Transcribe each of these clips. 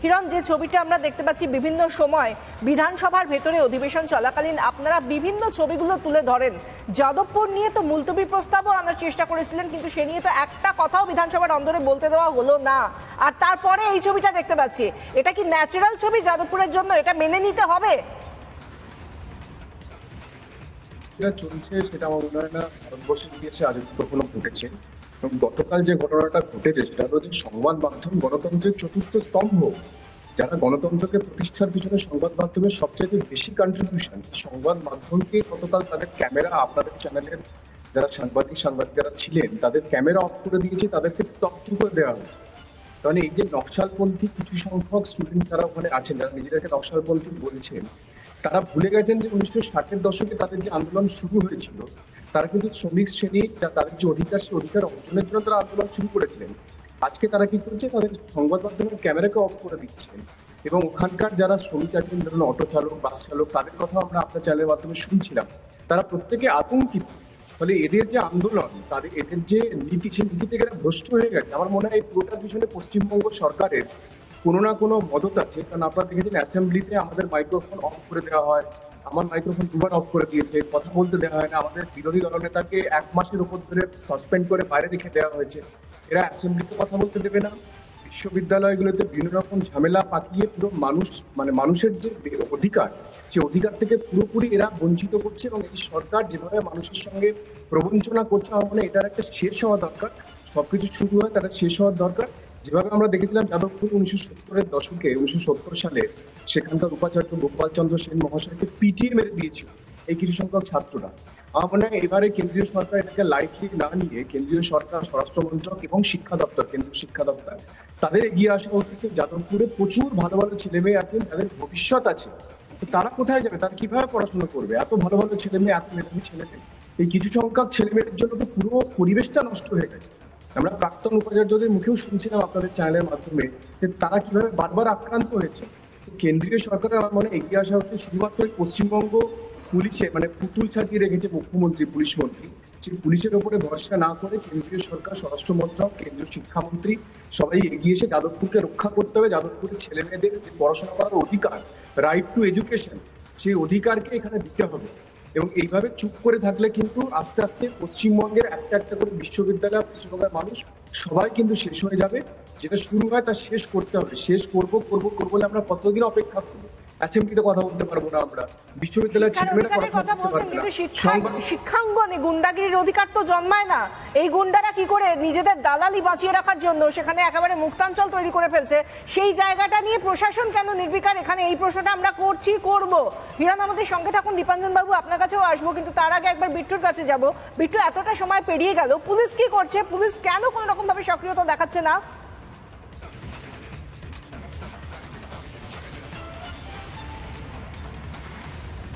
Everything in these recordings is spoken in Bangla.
হিরণ, যে ছবিটা আমরা দেখতে পাচ্ছি বিভিন্ন সময় বিধানসভার ভেতরে অধিবেশন চলাকালীন আপনারা বিভিন্ন ছবিগুলো তুলে ধরেন। যাদবপুর নিয়ে তো মুলতবি প্রস্তাবও আনার চেষ্টা করেছিলেন, কিন্তু সে নিয়ে তো একটা কথাও বিধানসভার অন্দরে বলতে দেওয়া হলো না। আর তারপরে এই ছবিটা দেখতে পাচ্ছি, এটা কি ন্যাচারাল ছবি যাদবপুরের জন্য? এটা মেনে নিতে হবে? যেটা চলছে সেটা আমার মনে হয় না ভারতবর্ষের ইতিহাসে আজ কখনো ঘটেছে। গতকাল যে ঘটনাটা ঘটেছে সেটা হচ্ছে সংবাদ মাধ্যম গণতন্ত্রের চতুর্থ স্তম্ভ। যারা গণতন্ত্রকে প্রতিষ্ঠার পিছনে সংবাদ মাধ্যমের সবচেয়ে বেশি কন্ট্রিবিউশন, সংবাদ মাধ্যমকে গতকাল তাদের ক্যামেরা, আপনাদের চ্যানেলের যারা সাংবাদিকেরা ছিলেন তাদের ক্যামেরা অফ করে দিয়েছে, তাদেরকে স্তব্ধ করে দেওয়া হয়েছে। কারণ এই যে নকশালপন্থী কিছু সংখ্যক স্টুডেন্ট যারা ওখানে আছেন, যারা নিজেদেরকে নকশালপন্থী বলছেন, তারা ভুলে গেছেন যে 1960-এর দশকে তাদের যে আন্দোলন শুরু হয়েছিল, তারা কিন্তু শ্রমিক শ্রেণী তাদের যে অধিকার, সেই অধিকার অর্জনের জন্য তারা আন্দোলন শুরু করেছিলেন। আজকে তারা কি করছে, তাদের সংবাদ মাধ্যমের ক্যামেরাকে অফ করে দিচ্ছেন। এবং ওখানকার যারা শ্রমিক আছেন, ধরুন অটো চালক, বাস চালক, তাদের কথা আমরা আপনার চ্যানেলের মাধ্যমে শুনছিলাম, তারা প্রত্যেকে আতঙ্কিত। ফলে এদের যে আন্দোলন, এদের যে নীতি, সেই নীতি থেকে এরা ভ্রষ্ট হয়ে গেছে। আমার মনে হয় এই পুরোটার পিছনে পশ্চিমবঙ্গ সরকারের কোনো না কোনো মদত আছে। কারণ আপনারা দেখেছেন অ্যাসেম্বলিতে আমাদের মাইক্রোফোন অফ করে দেওয়া হয়, আমার মাইক্রোফোন দুবার অফ করে দিয়েছে, কথা বলতে দেওয়া হয় না। আমাদের বিরোধী দলনেতাকে 1 মাসের উপর ধরে সাসপেন্ড করে বাইরে রেখে দেওয়া হয়েছে। এরা অ্যাসেম্বলিতে কথা বলতে দেবে না, বিশ্ববিদ্যালয়গুলোতে বিভিন্ন রকম ঝামেলা পাকিয়ে পুরো মানুষের যে অধিকার, সেই অধিকার থেকে পুরোপুরি এরা বঞ্চিত করছে। এবং এই সরকার যেভাবে মানুষের সঙ্গে প্রবঞ্চনা করছে, আমার মনে হয় এটার একটা শেষ হওয়া দরকার। সবকিছু শুরু হয়, তাদের শেষ হওয়ার দরকার। যেভাবে আমরা দেখেছিলাম যাদবপুর 1970-এর দশকে, 1970 সালে সেখানকার উপাচার্য গোপালচন্দ্র সেন মহাশয়কে পিটিয়ে মেরে দিয়েছিল এই কিছু সংখ্যক ছাত্ররা। আমার মনে হয় এবারে কেন্দ্রীয় সরকার এটাকে লাইটলি না নিয়ে কেন্দ্রীয় সরকার, স্বরাষ্ট্র মন্ত্রক এবং শিক্ষা দপ্তর, কেন্দ্রীয় শিক্ষা দপ্তর, তাদের এগিয়ে আসা উচিত। যাদবপুরে প্রচুর ভালো ভালো ছেলে মেয়ে আছেন, তাদের ভবিষ্যৎ আছে, তারা কোথায় যাবে, তারা কিভাবে পড়াশোনা করবে? এত ভালো ভালো ছেলে মেয়ে, এত মেধাবী ছেলে মেয়ে, এই কিছু সংখ্যক ছেলে মেয়েদের জন্য তো পুরো পরিবেশটা নষ্ট হয়ে গেছে। আমরা প্রাক্তন উপাচার্যদের মুখেও শুনছিলাম আপনাদের চ্যানেলের মাধ্যমে যে তারা কিভাবে বারবার আক্রান্ত হয়েছে। কেন্দ্রীয় সরকারের আমার মনে এগিয়ে আসা হচ্ছে। শুধুমাত্র পশ্চিমবঙ্গ পুলিশে পুতুল ছাড়িয়ে রেখেছে মুখ্যমন্ত্রী, পুলিশ মন্ত্রী, সেই পুলিশের ওপরে ভরসা না করে কেন্দ্রীয় সরকার, স্বরাষ্ট্র মন্ত্রক, কেন্দ্রীয় শিক্ষামন্ত্রী সবাই এগিয়ে এসে যাদবপুরকে রক্ষা করতে হবে। যাদবপুরের ছেলে মেয়েদের যে পড়াশোনা করার অধিকার, রাইট টু এডুকেশন, সেই অধিকারকে এখানে দিতে হবে। এবং এইভাবে চুপ করে থাকলে কিন্তু আস্তে আস্তে পশ্চিমবঙ্গের একটা একটা করে বিশ্ববিদ্যালয়, পশ্চিমবঙ্গের মানুষ সবাই কিন্তু শেষ হয়ে যাবে। যেটা শুরু হয় তা শেষ করতে হবে। শেষ করবো বলে আমরা কতদিন অপেক্ষা করবো? অ্যাসেম্বলিতে কথা বলতে পারবো না, আমরা বিশ্ববিদ্যালয়ের ছেলেমেয়েরা কথা বলতে পারবে না। শিক্ষাঙ্গনে গুন্ডাগিরির অধিকার তো জন্মায় না। এই গুন্ডারা কি করে নিজেদের দালালি বাঁচিয়ে রাখার জন্য সেখানে একেবারে মুক্তাঞ্চল তৈরি করে ফেলছে, সেই জায়গাটা নিয়ে প্রশাসন কেন নির্বিকার? এখানে এই প্রশ্নটা আমরা করব। হিরণ, আমাদের সঙ্গে থাকুন। দীপাঞ্জন বাবু, আপনার কাছেও আসবো, কিন্তু তার আগে একবার বিট্টুর কাছে যাব। বিট্টু, এতটা সময় পেরিয়ে গেল, পুলিশ কি করছে? পুলিশ কেন কোন রকম ভাবে সক্রিয়তা দেখাচ্ছে না?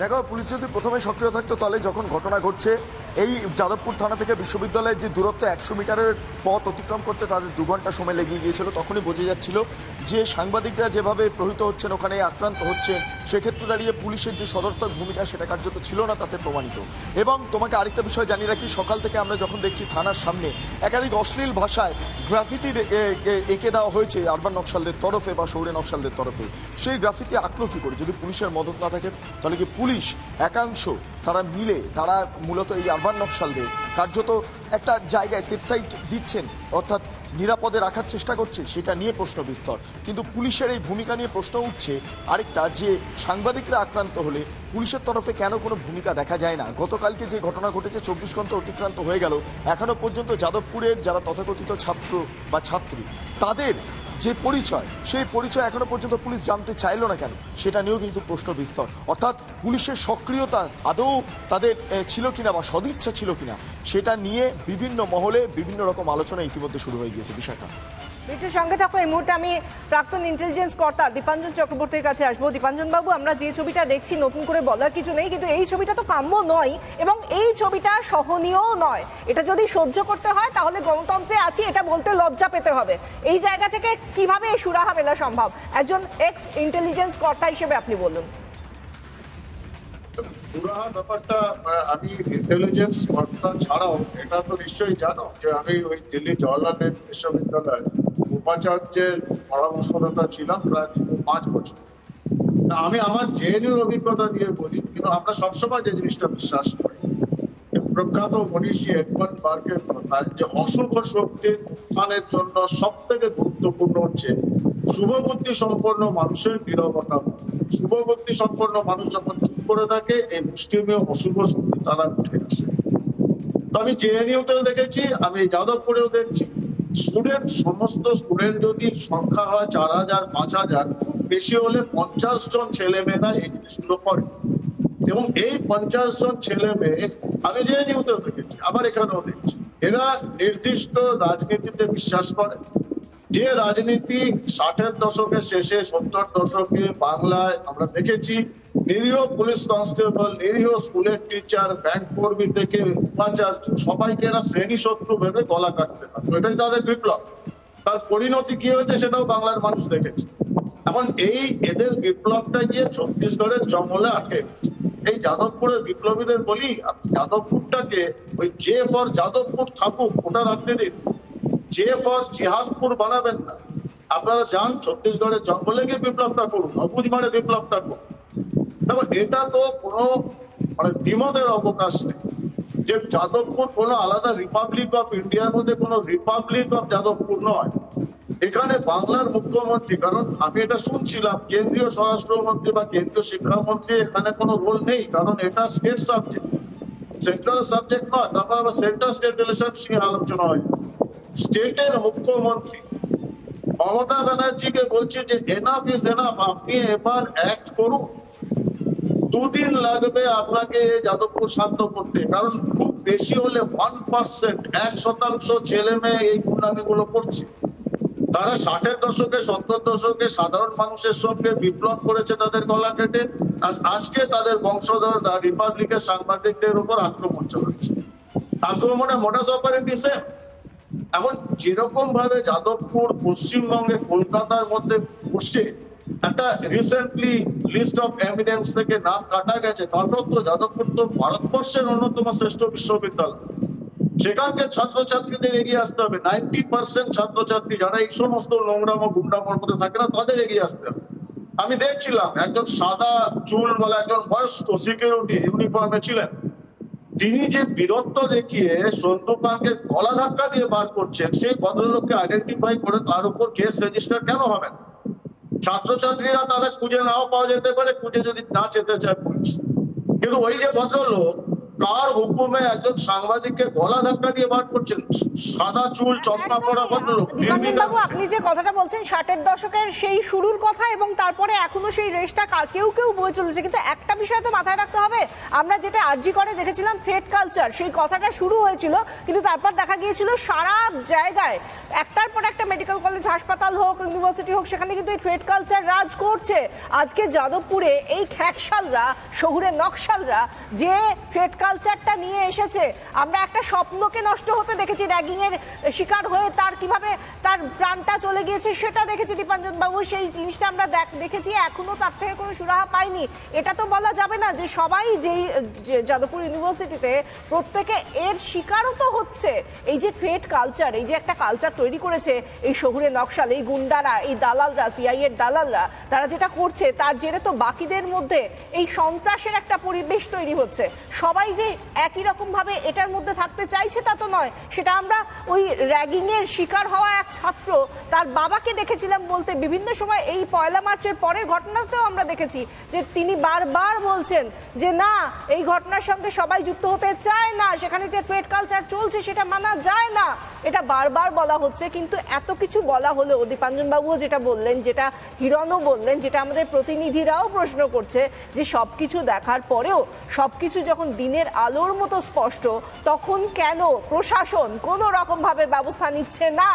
দেখো, পুলিশ যদি প্রথমে সক্রিয় থাকতো তাহলে যখন ঘটনা ঘটছে এই যাদবপুর থানা থেকে বিশ্ববিদ্যালয়ের যে দূরত্ব 100 মিটারের পথ অতিক্রম করতে তাদের 2 ঘন্টা সময় লেগে গিয়েছিল, তখনই বোঝা যাচ্ছিল যে সাংবাদিকরা যেভাবে প্রহৃত হচ্ছেন, ওখানে আক্রান্ত হচ্ছেন, সেক্ষেত্রে দাঁড়িয়ে পুলিশের যে সদর্থক ভূমিকা সেটা কার্যত ছিল না, তাতে প্রমাণিত। এবং তোমাকে আরেকটা বিষয় জানিয়ে রাখি, সকাল থেকে আমরা যখন দেখছি থানার সামনে একাধিক অশ্লীল ভাষায় গ্রাফিতি এঁকে দেওয়া হয়েছে আরবান নকশালদের তরফে বা শহুরে নকশালদের তরফে। সেই গ্রাফিতি আঁকলো কি করে? যদি পুলিশের মদত না থাকে তাহলে কি পুলিশ একাংশ তারা মিলে তারা মূলত এই আরবান নকশালদের কার্যত একটা জায়গায় সেফ সাইট দিচ্ছেন, অর্থাৎ নিরাপদে রাখার চেষ্টা করছে, সেটা নিয়ে প্রশ্ন বিস্তর। কিন্তু পুলিশের এই ভূমিকা নিয়ে প্রশ্ন উঠছে আরেকটা, যে সাংবাদিকরা আক্রান্ত হলে পুলিশের তরফে কেন কোনো ভূমিকা দেখা যায় না? গতকালকে যে ঘটনা ঘটেছে, 24 ঘন্টা অতিক্রান্ত হয়ে গেল, এখনো পর্যন্ত যাদবপুরের যারা তথাকথিত ছাত্র বা ছাত্রী, তাদের যে পরিচয়, সেই পরিচয় এখনো পর্যন্ত পুলিশ জানতে চাইলো না কেন, সেটা নিয়েও কিন্তু প্রশ্ন বিস্তর। অর্থাৎ পুলিশের সক্রিয়তা আদৌ তাদের ছিল কিনা বা সদিচ্ছা ছিল কিনা, সেটা নিয়ে বিভিন্ন মহলে বিভিন্ন রকম আলোচনা ইতিমধ্যে শুরু হয়ে গিয়েছে। বিশাখা, বিট্টুর সঙ্গে থাকো। এই মুহূর্তে আমি প্রাক্তন ইন্টেলিজেন্স কর্তা দীপাঞ্জন চক্রবর্তীর কাছে আসবো। দীপাঞ্জন বাবু, আমরা যে ছবিটা দেখছি নতুন করে বলার কিছু নেই, কিন্তু এই ছবিটা তো কাম্য নয় এবং এই ছবিটা সহনীয় নয়। এটা যদি সহ্য করতে হয় তাহলে গণতন্ত্রে আছি এটা বলতে লজ্জা পেতে হবে। এই জায়গা থেকে কিভাবে সুরাহা মেলা সম্ভব? একজন এক্স ইন্টেলিজেন্স কর্তা হিসেবে আপনি বলুন। সুরাহা ব্যাপারটা, আমি ইন্টেলিজেন্স কর্তা ছাড়াও এটা তো নিশ্চয়ই জানো যে আমি ওই দিল্লি জওয়াহরলাল নেহরু বিশ্ববিদ্যালয় উপাচার্যের পরামর্শদাতা ছিলাম প্রায় 5 বছর। আমি আমার জেএনইউর অভিজ্ঞতা দিয়ে বলি, কিন্তু আমরা সবসময় যে জিনিসটা বিশ্বাস করি, প্রখ্যাত মনীষী এডমন্ড বার্গের কথা, যে অশুভ শক্তির উত্থানের জন্য সব থেকে গুরুত্বপূর্ণ হচ্ছে শুভবুদ্ধি সম্পন্ন মানুষের নীরবতা। শুভবুদ্ধি সম্পন্ন মানুষ যখন চুপ করে থাকে, এই মুষ্টিমেয় অশুভ শক্তি তারা উঠে আসে। তো আমি জেএনইউতেও দেখেছি, আমি যাদবপুরেও দেখছি, সমস্ত স্টুডেন্ট যদি সংখ্যা হয় 4000 5000, খুব বেশি হলে 50 জন ছেলে মেয়েরা এই জিনিসগুলো করে। এবং এই 50 জন ছেলে মেয়ে আমি জেএনইউতেও দেখেছি, আবার এখানেও দেখছি, এরা নির্দিষ্ট রাজনীতিতে বিশ্বাস করে। যে রাজনীতি 60-এর দশকের শেষে 70-এর দশকে বাংলায় আমরা দেখেছি, নিরীহ পুলিশ কনস্টেবল, নিরীহ স্কুলের টিচার, ব্যাংক কর্মী থেকে উপাচার্য সবাইকে এরা শ্রেণী শত্রু ভেবে গলা কাটতে থাকতো। এটাই তাদের বিপ্লব। তার পরিণতি কি হয়েছে সেটাও বাংলার মানুষ দেখেছে। এখন এই এদের বিপ্লবটা গিয়ে ছত্তিশগড়ের জঙ্গলে আটকে গেছে। এই যাদবপুরের বিপ্লবীদের বলি, আপনি যাদবপুরটাকে ওই জে ফর যাদবপুর থাকুক, ওটা রাখতে দিন, জে ফর জিহাদপুর বানাবেন না। আপনারা যান ছত্তিশগড়ের জঙ্গলে গিয়ে বিপ্লবটা করুন, অবুঝমারে বিপ্লবটা করুন। তবে এটা তো কোনো দ্বিমতের অবকাশ নেই যে যাদবপুর কোনো আলাদা রিপাবলিক অফ ইন্ডিয়ার মধ্যে কোনো রিপাবলিক অফ যাদবপুর নয়। এখানে বাংলার মুখ্যমন্ত্রী, কারণ আমি এটা শুনছিলাম কেন্দ্রীয় স্বরাষ্ট্রমন্ত্রী বা কেন্দ্রীয় শিক্ষামন্ত্রী এখানে কোনো রোল নেই, কারণ এটা স্টেট সাবজেক্ট, সেন্ট্রাল সাবজেক্ট নয়। তারপর আবার সেন্ট্রাল স্টেট রিলেশনস নিয়ে আলোচনা হয়। স্টেটের মুখ্যমন্ত্রী মমতা ব্যানার্জিকে বলছে যে এনাফ ইজ এনাফ, আপনি এবার অ্যাক্ট করুন। 2 দিন লাগবে আপনাকে যাদবপুর শান্ত করতে, কারণ খুব বেশি হলে 1%, 1% ছেলে মেয়ে এই গুন্ডামিগুলো করছে। তারা 60-এর দশকে 70-এর দশকে সাধারণ মানুষের সঙ্গে বিপ্লব করেছে তাদের গলা কেটে, আর আজকে তাদের বংশধর রিপাবলিকের সাংবাদিকদের উপর আক্রমণ চালাচ্ছে। আক্রমণে মোডাস অপারেন্ডি সেম। এখন যেরকম ভাবে যাদবপুর পশ্চিমবঙ্গে কলকাতার মধ্যে বসছে, একটা রিসেন্টলি লিস্ট অফ এভিডেন্স থেকে নাম কাটা গেছে, কারণ তো যাদবপুর তো ভারতবর্ষের অন্যতম শ্রেষ্ঠ বিশ্ববিদ্যালয়। সেখানকার ছাত্রছাত্রীদের এগিয়ে আসতে হবে। 90% ছাত্রছাত্রী যারা এই সমস্ত নোংরাম গুন্ডামোর মধ্যে থাকে না, তাদের এগিয়ে আসতে হবে। আমি দেখছিলাম একজন সাদা চুল বলে একজন বয়স্ক সিকিউরিটি ইউনিফর্মে ছিলেন, তিনি যে বীরত্ব দেখিয়ে সন্দুপানকে গলা ধাক্কা দিয়ে বার করছেন, সেই ভদ্রলোককে আইডেন্টিফাই করে তার উপর কেস রেজিস্টার কেন হবে না? ছাত্রছাত্রীরা তারা খুঁজে নাও পাওয়া যেতে পারে, খুঁজে যদি না যেতে চায় পুলিশ, কিন্তু ওই যে ভদ্রলোক কার হুকুমে একজন সাংবাদিককে গলা ধাক্কা দিয়ে বার করছেন, সাদা চুল চশমা পরা ভদ্রলোক। বাবু, আপনি যে কথাটা বলছেন 60-এর দশকের সেই শুরুর কথা, এবং তারপরে এখনো সেই রেশটা কেউ কেউ বয়ে চলেছে, কিন্তু একটা বিষয় তো মাথায় রাখতে হবে, আমরা যেটা আরজি করে দেখেছিলাম থ্রেট কালচার, সেই কথাটা শুরু হয়েছিল, কিন্তু তারপর দেখা গিয়েছিল সারা জায়গায় একটার পর একটা মেডিকেল কলেজ, হাসপাতাল হোক, ইউনিভার্সিটি হোক, সেখানে কিন্তু এই থ্রেট কালচার রাজ করছে। আজকে যাদবপুরে এই খ্যাকশালরা, শহুরের নকশালরা যে থ্রেট কালচারটা নিয়ে এসেছে, আমরা একটা স্বপ্নকে নষ্ট হতে দেখেছি, র্যাগিং এর শিকার হয়ে তার কিভাবে তার প্রাণটা চলে গিয়েছে সেটা দেখেছি দীপাঞ্জন বাবু। সেই জিনিসটা আমরা দেখেছি, এখনো তার থেকে কোনো সুরাহা পাইনি। এটা তো বলা যাবে না যে সবাই যেই যাদবপুর ইউনিভার্সিটিতে প্রত্যেকে এর শিকারও তো হচ্ছে। এই যে থ্রেট কালচার, এই যে একটা কালচার তৈরি করেছে এই শহুরে নকশাল, এই গুন্ডারা, এই দালালরা, সিআই এর দালালরা, তারা যেটা করছে তার জেরে তো বাকিদের মধ্যে এই সন্ত্রাসের একটা পরিবেশ তৈরি হচ্ছে। সবাই যে একই রকম ভাবে এটার মধ্যে থাকতে চাইছে তা তো নয়। সেটা আমরা ওই র্যাগিং এর শিকার হওয়া এক ছাত্র তার বাবাকে দেখেছিলাম বলতে, বিভিন্ন সময় এই 1 মার্চের পরের ঘটনাতেও আমরা দেখেছি যে তিনি বারবার বলছেন যে না, এই ঘটনার সঙ্গে সবাই যুক্ত হতে চায় না, সেখানে যে থ্রেট কালচার চলছে সেটা মানা যায় না, এটা বারবার বলা হচ্ছে। কিন্তু এত কিছু বলা হলেও দীপাঞ্জন বাবুও যেটা বললেন, যেটা হিরণও বললেন, যেটা আমাদের প্রতিনিধিরাও প্রশ্ন করছে, যে সবকিছু দেখার পরেও সবকিছু যখন দিনের আলোর মতো স্পষ্ট, তখন কেন প্রশাসন কোনো রকম ভাবে ব্যবস্থা নিচ্ছে না?